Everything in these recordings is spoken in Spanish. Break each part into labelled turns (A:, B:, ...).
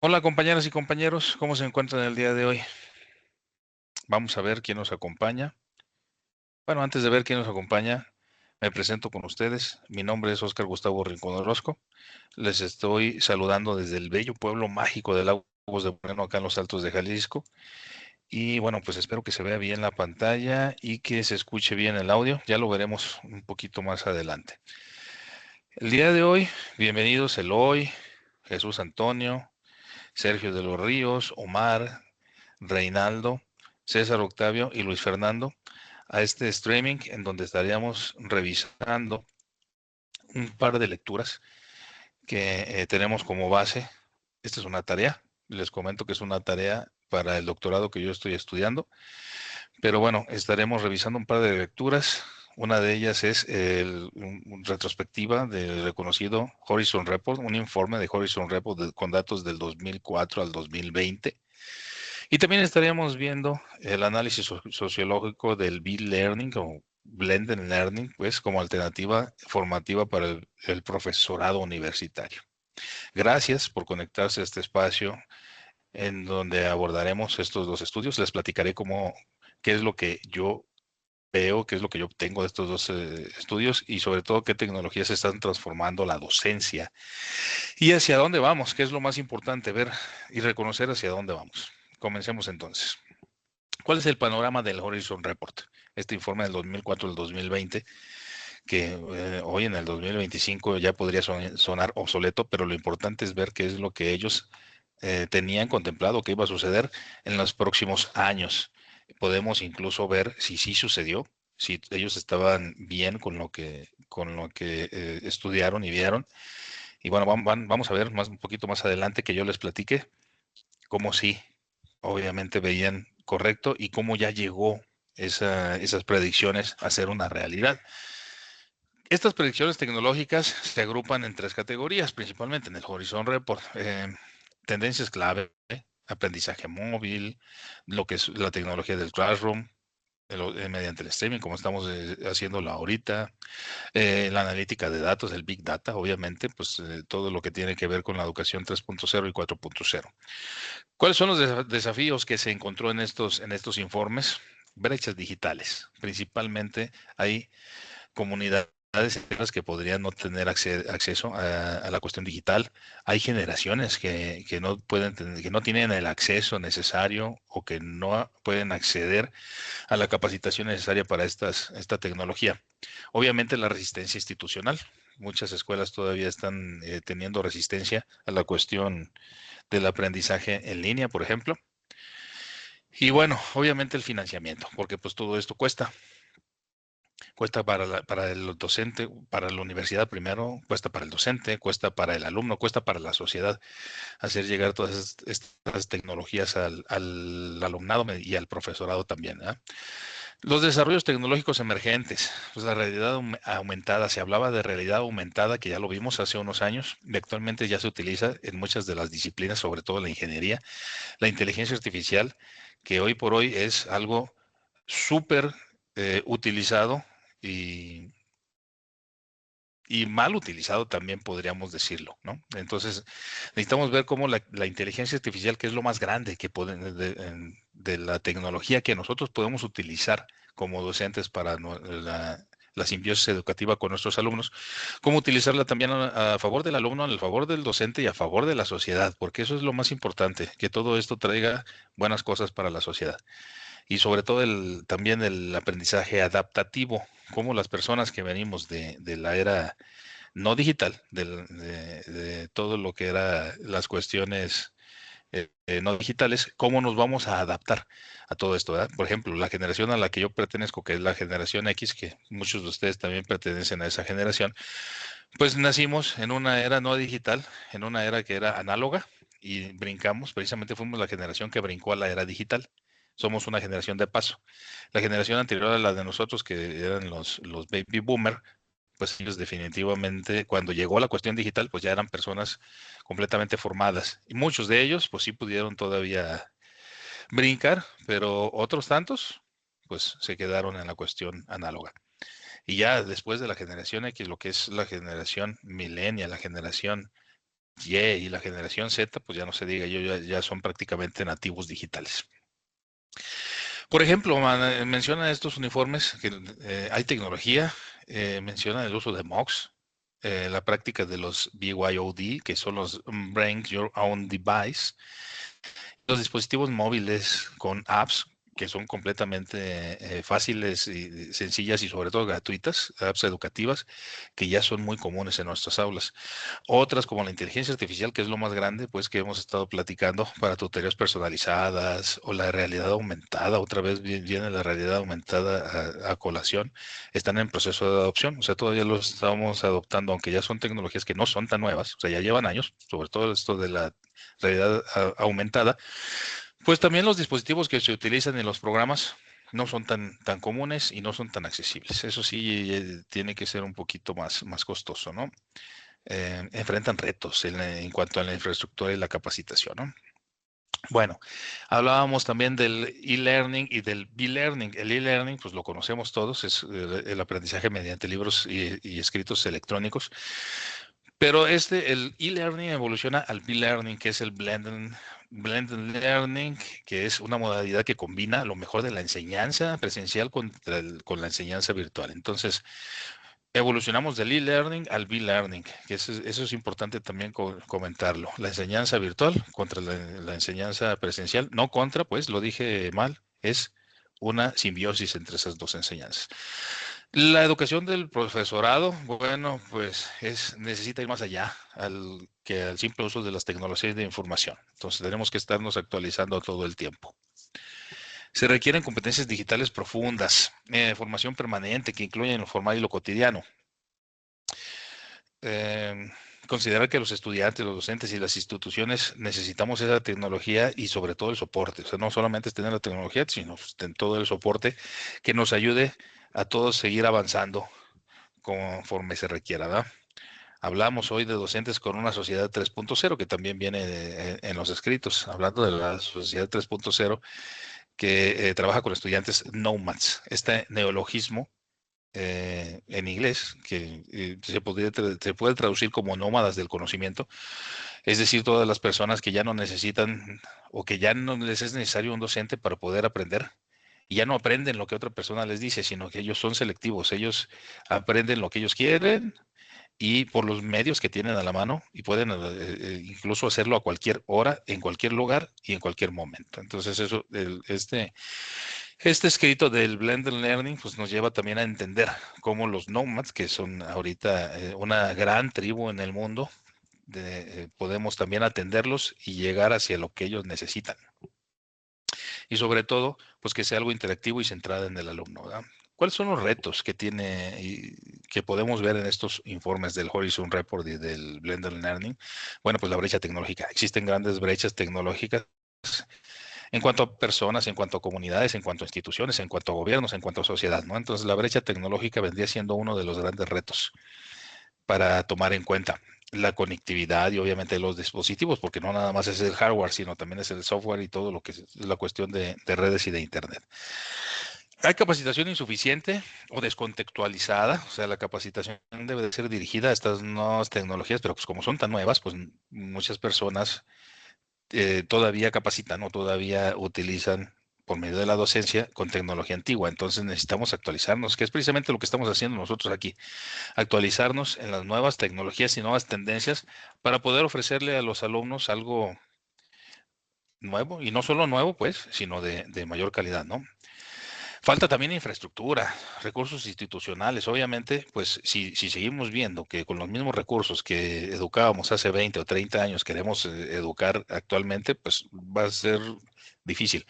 A: Hola compañeras y compañeros, ¿cómo se encuentran el día de hoy? Vamos a ver quién nos acompaña. Bueno, antes de ver quién nos acompaña, me presento con ustedes. Mi nombre es Óscar Gustavo Rincón Orozco. Les estoy saludando desde el bello pueblo mágico de Lagos de Moreno, acá en los Altos de Jalisco. Y bueno, pues espero que se vea bien la pantalla y que se escuche bien el audio. Ya lo veremos un poquito más adelante. El día de hoy, bienvenidos Eloy, Jesús Antonio, Sergio de los Ríos, Omar, Reinaldo, César Octavio y Luis Fernando a este streaming en donde estaríamos revisando un par de lecturas que tenemos como base. Esta es una tarea, les comento que es una tarea para el doctorado que yo estoy estudiando, pero bueno, estaremos revisando un par de lecturas. Una de ellas es retrospectiva del reconocido Horizon Report, un informe de Horizon Report con datos del 2004 al 2020. Y también estaríamos viendo el análisis sociológico del B-Learning o Blended Learning, pues como alternativa formativa para el profesorado universitario. Gracias por conectarse a este espacio en donde abordaremos estos dos estudios. Les platicaré qué es lo que yo veo, qué es lo que yo obtengo de estos dos estudios y sobre todo qué tecnologías están transformando la docencia y hacia dónde vamos, qué es lo más importante, ver y reconocer hacia dónde vamos. Comencemos entonces. ¿Cuál es el panorama del Horizon Report? Este informe del 2004 al 2020, que hoy en el 2025 ya podría sonar obsoleto, pero lo importante es ver qué es lo que ellos tenían contemplado que iba a suceder en los próximos años. Podemos incluso ver si sí sucedió, si ellos estaban bien con lo que estudiaron y vieron. Y bueno, vamos a ver un poquito más adelante que yo les platique cómo sí, obviamente veían correcto y cómo ya llegó esas predicciones a ser una realidad. Estas predicciones tecnológicas se agrupan en tres categorías, principalmente en el Horizon Report. Tendencias clave, aprendizaje móvil, lo que es la tecnología del classroom, mediante el streaming, como estamos haciéndolo ahorita, la analítica de datos, el Big Data, obviamente, pues todo lo que tiene que ver con la educación 3.0 y 4.0. ¿Cuáles son los desafíos que se encontró en estos informes? Brechas digitales. Principalmente hay comunidades enteras que podrían no tener acceso a la cuestión digital. Hay generaciones que no pueden que no tienen el acceso necesario o que no pueden acceder a la capacitación necesaria para esta tecnología. Obviamente la resistencia institucional. Muchas escuelas todavía están teniendo resistencia a la cuestión del aprendizaje en línea, por ejemplo. Y bueno, obviamente el financiamiento, porque pues todo esto cuesta para el docente, para la universidad primero, cuesta para el docente, cuesta para el alumno, cuesta para la sociedad hacer llegar todas estas tecnologías al alumnado y al profesorado también, ¿verdad? Los desarrollos tecnológicos emergentes, pues la realidad aumentada, se hablaba de realidad aumentada, que ya lo vimos hace unos años, y actualmente ya se utiliza en muchas de las disciplinas, sobre todo la ingeniería, la inteligencia artificial, que hoy por hoy es algo súper utilizado y, y mal utilizado también podríamos decirlo, ¿no? Entonces, necesitamos ver cómo la inteligencia artificial, que es lo más grande de la tecnología que nosotros podemos utilizar como docentes para la simbiosis educativa con nuestros alumnos, cómo utilizarla también a favor del alumno, a favor del docente y a favor de la sociedad, porque eso es lo más importante, que todo esto traiga buenas cosas para la sociedad y sobre todo también el aprendizaje adaptativo, como las personas que venimos de la era no digital, de todo lo que era las cuestiones no digitales, cómo nos vamos a adaptar a todo esto, ¿verdad? Por ejemplo, la generación a la que yo pertenezco, que es la generación X, que muchos de ustedes también pertenecen a esa generación, pues nacimos en una era no digital, en una era que era análoga y brincamos, precisamente fuimos la generación que brincó a la era digital. Somos una generación de paso. La generación anterior a la de nosotros, que eran los baby boomer, pues ellos definitivamente, cuando llegó la cuestión digital, pues ya eran personas completamente formadas. Y muchos de ellos, pues sí pudieron todavía brincar, pero otros tantos, pues se quedaron en la cuestión análoga. Y ya después de la generación X, lo que es la generación millennial, la generación Y y la generación Z, pues ya no se diga, ya son prácticamente nativos digitales. Por ejemplo, menciona estos uniformes que hay tecnología, menciona el uso de MOX, la práctica de los BYOD, que son los Bring Your Own Device, los dispositivos móviles con apps que son completamente fáciles y sencillas y sobre todo gratuitas, apps educativas que ya son muy comunes en nuestras aulas. Otras como la inteligencia artificial, que es lo más grande, pues que hemos estado platicando para tutorías personalizadas o la realidad aumentada, otra vez viene la realidad aumentada a colación, están en proceso de adopción, o sea, todavía los estamos adoptando, aunque ya son tecnologías que no son tan nuevas, o sea, ya llevan años, sobre todo esto de la realidad aumentada, pues también los dispositivos que se utilizan en los programas no son tan comunes y no son tan accesibles. Eso sí, tiene que ser un poquito más costoso, ¿no? Enfrentan retos en cuanto a la infraestructura y la capacitación, ¿no? Bueno, hablábamos también del e-learning y del b-learning. El e-learning, pues lo conocemos todos, es el aprendizaje mediante libros y escritos electrónicos. Pero el e-learning evoluciona al b-learning, que es el blended learning, que es una modalidad que combina lo mejor de la enseñanza presencial con la enseñanza virtual. Entonces, evolucionamos del e-learning al b-learning, que eso es importante también comentarlo. La enseñanza virtual contra la enseñanza presencial, no contra, pues lo dije mal, es una simbiosis entre esas dos enseñanzas. La educación del profesorado, bueno, pues necesita ir más allá que al simple uso de las tecnologías de información. Entonces tenemos que estarnos actualizando todo el tiempo. Se requieren competencias digitales profundas, formación permanente que incluya lo formal y lo cotidiano. Eh, Considerar que los estudiantes, los docentes y las instituciones necesitamos esa tecnología y sobre todo el soporte. O sea, no solamente es tener la tecnología, sino todo el soporte que nos ayude a todos seguir avanzando conforme se requiera, ¿verdad? Hablamos hoy de docentes con una sociedad 3.0, que también viene en los escritos, hablando de la sociedad 3.0, que trabaja con estudiantes nomads. Este neologismo en inglés, que se puede traducir como nómadas del conocimiento, es decir, todas las personas que ya no necesitan o que ya no les es necesario un docente para poder aprender. Y ya no aprenden lo que otra persona les dice, sino que ellos son selectivos. Ellos aprenden lo que ellos quieren y por los medios que tienen a la mano y pueden incluso hacerlo a cualquier hora, en cualquier lugar y en cualquier momento. Entonces, este escrito del Blended Learning pues, nos lleva también a entender cómo los nomads, que son ahorita una gran tribu en el mundo, podemos también atenderlos y llegar hacia lo que ellos necesitan. Y sobre todo, pues que sea algo interactivo y centrado en el alumno, ¿verdad? ¿Cuáles son los retos que tiene y que podemos ver en estos informes del Horizon Report y del Blended Learning? Bueno, pues la brecha tecnológica. Existen grandes brechas tecnológicas en cuanto a personas, en cuanto a comunidades, en cuanto a instituciones, en cuanto a gobiernos, en cuanto a sociedad, ¿no? Entonces, la brecha tecnológica vendría siendo uno de los grandes retos para tomar en cuenta la conectividad y obviamente los dispositivos, porque no nada más es el hardware, sino también es el software y todo lo que es la cuestión de redes y de Internet. Hay capacitación insuficiente o descontextualizada, o sea, la capacitación debe de ser dirigida a estas nuevas tecnologías, pero pues como son tan nuevas, pues muchas personas todavía capacitan o todavía utilizan por medio de la docencia con tecnología antigua. Entonces necesitamos actualizarnos, que es precisamente lo que estamos haciendo nosotros aquí, actualizarnos en las nuevas tecnologías y nuevas tendencias para poder ofrecerle a los alumnos algo nuevo, y no solo nuevo, pues, sino de mayor calidad, ¿no? Falta también infraestructura, recursos institucionales. Obviamente, pues si seguimos viendo que con los mismos recursos que educábamos hace 20 o 30 años queremos educar actualmente, pues va a ser difícil.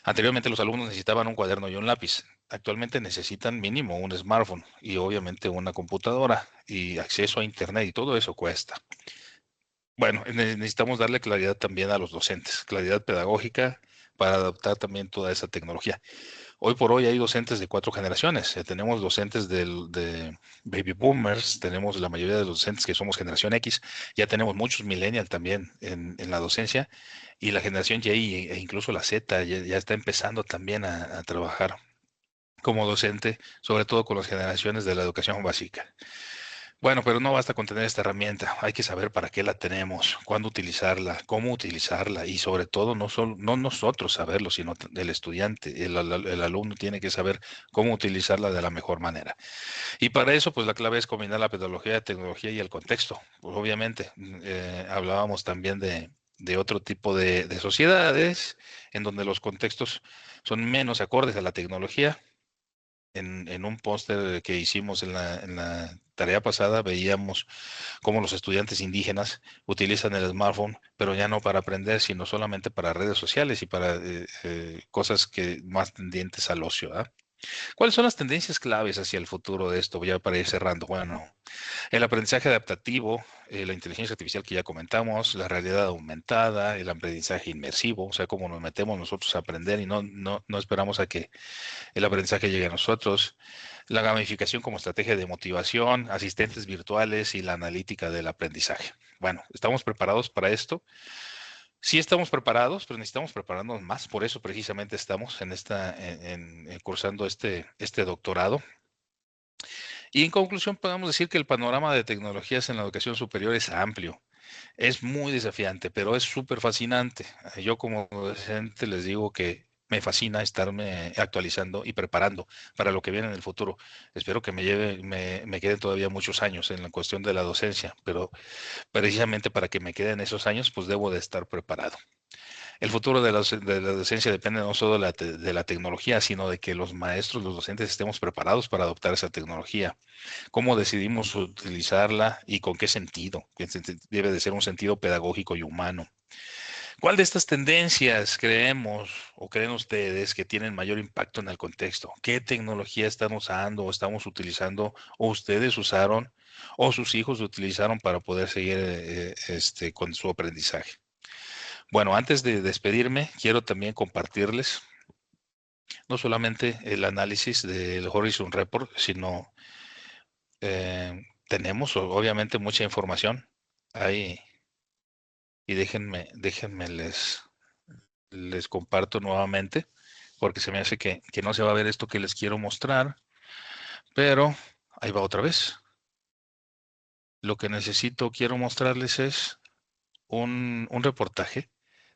A: Anteriormente los alumnos necesitaban un cuaderno y un lápiz. Actualmente necesitan mínimo un smartphone y obviamente una computadora y acceso a Internet y todo eso cuesta. Bueno, necesitamos darle claridad también a los docentes, claridad pedagógica para adaptar también toda esa tecnología. Hoy por hoy hay docentes de 4 generaciones. Tenemos docentes de baby boomers, tenemos la mayoría de los docentes que somos generación X, ya tenemos muchos millennials también en la docencia y la generación Y e incluso la Z ya está empezando también a trabajar como docente, sobre todo con las generaciones de la educación básica. Bueno, pero no basta con tener esta herramienta, hay que saber para qué la tenemos, cuándo utilizarla, cómo utilizarla y sobre todo no solo no nosotros saberlo, sino el estudiante, el alumno tiene que saber cómo utilizarla de la mejor manera. Y para eso, pues la clave es combinar la pedagogía, la tecnología y el contexto. Pues obviamente, hablábamos también de otro tipo de sociedades en donde los contextos son menos acordes a la tecnología. En un póster que hicimos en la tarea pasada, veíamos cómo los estudiantes indígenas utilizan el smartphone, pero ya no para aprender, sino solamente para redes sociales y para cosas que más tendientes al ocio, ¿ah? ¿Cuáles son las tendencias claves hacia el futuro de esto? Ya para ir cerrando. Bueno, el aprendizaje adaptativo, la inteligencia artificial que ya comentamos, la realidad aumentada, el aprendizaje inmersivo, o sea, cómo nos metemos nosotros a aprender y no esperamos a que el aprendizaje llegue a nosotros, la gamificación como estrategia de motivación, asistentes virtuales y la analítica del aprendizaje. Bueno, ¿estamos preparados para esto? Sí estamos preparados, pero necesitamos prepararnos más. Por eso precisamente estamos cursando este doctorado. Y en conclusión, podemos decir que el panorama de tecnologías en la educación superior es amplio. Es muy desafiante, pero es súper fascinante. Yo como docente les digo que me fascina estarme actualizando y preparando para lo que viene en el futuro. Espero que me queden todavía muchos años en la cuestión de la docencia, pero precisamente para que me queden esos años, pues debo de estar preparado. El futuro de la docencia depende no solo de la tecnología, sino de que los maestros, los docentes estemos preparados para adoptar esa tecnología. ¿Cómo decidimos utilizarla y con qué sentido? Que debe de ser un sentido pedagógico y humano. ¿Cuál de estas tendencias creemos o creen ustedes que tienen mayor impacto en el contexto? ¿Qué tecnología están usando o estamos utilizando o ustedes usaron o sus hijos utilizaron para poder seguir con su aprendizaje? Bueno, antes de despedirme, quiero también compartirles no solamente el análisis del Horizon Report, sino tenemos obviamente mucha información ahí y déjenme les comparto nuevamente porque se me hace que no se va a ver esto que les quiero mostrar, pero ahí va otra vez. Lo que quiero mostrarles es un reportaje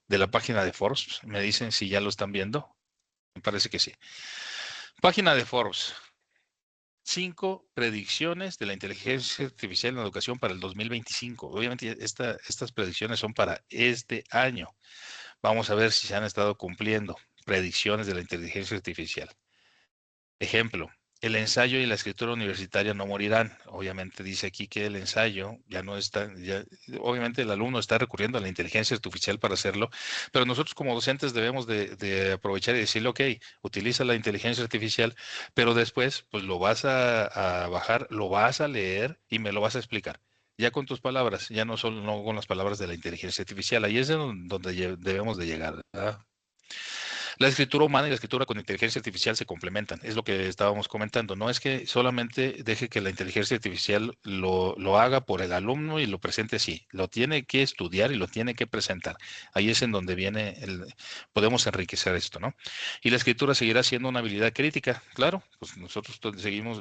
A: de la página de Forbes. Me dicen si ya lo están viendo. Me parece que sí. Página de Forbes. 5 predicciones de la inteligencia artificial en la educación para el 2025. Obviamente estas predicciones son para este año. Vamos a ver si se han estado cumpliendo predicciones de la inteligencia artificial. Ejemplo, el ensayo y la escritura universitaria no morirán. Obviamente dice aquí que el ensayo ya no está, obviamente el alumno está recurriendo a la inteligencia artificial para hacerlo, pero nosotros como docentes debemos de aprovechar y decirle, ok, utiliza la inteligencia artificial, pero después pues lo vas a bajar, lo vas a leer y me lo vas a explicar. Ya con tus palabras, ya no solo no con las palabras de la inteligencia artificial. Ahí es donde debemos de llegar, ¿verdad? La escritura humana y la escritura con inteligencia artificial se complementan, es lo que estábamos comentando. No es que solamente deje que la inteligencia artificial lo haga por el alumno y lo presente así, lo tiene que estudiar y lo tiene que presentar. Ahí es en donde podemos enriquecer esto, ¿no? Y la escritura seguirá siendo una habilidad crítica, claro, pues nosotros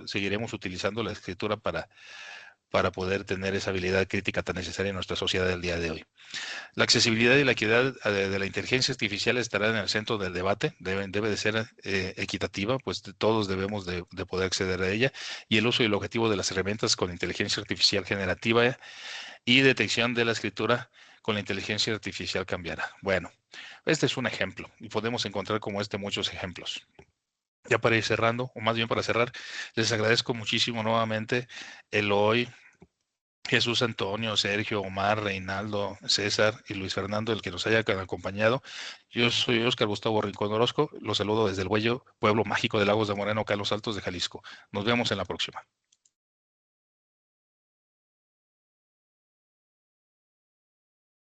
A: seguiremos utilizando la escritura para poder tener esa habilidad crítica tan necesaria en nuestra sociedad del día de hoy. La accesibilidad y la equidad de la inteligencia artificial estará en el centro del debate, debe de ser equitativa, pues todos debemos de poder acceder a ella, y el uso y el objetivo de las herramientas con inteligencia artificial generativa y detección de la escritura con la inteligencia artificial cambiará. Bueno, este es un ejemplo, y podemos encontrar como este muchos ejemplos. Ya para ir cerrando, o más bien para cerrar, les agradezco muchísimo nuevamente el hoy. Jesús Antonio, Sergio, Omar, Reinaldo, César y Luis Fernando, el que nos haya acompañado. Yo soy Óscar Gustavo Rincón Orozco. Los saludo desde el bello pueblo mágico de Lagos de Moreno, acá en los Altos de Jalisco. Nos vemos en la próxima.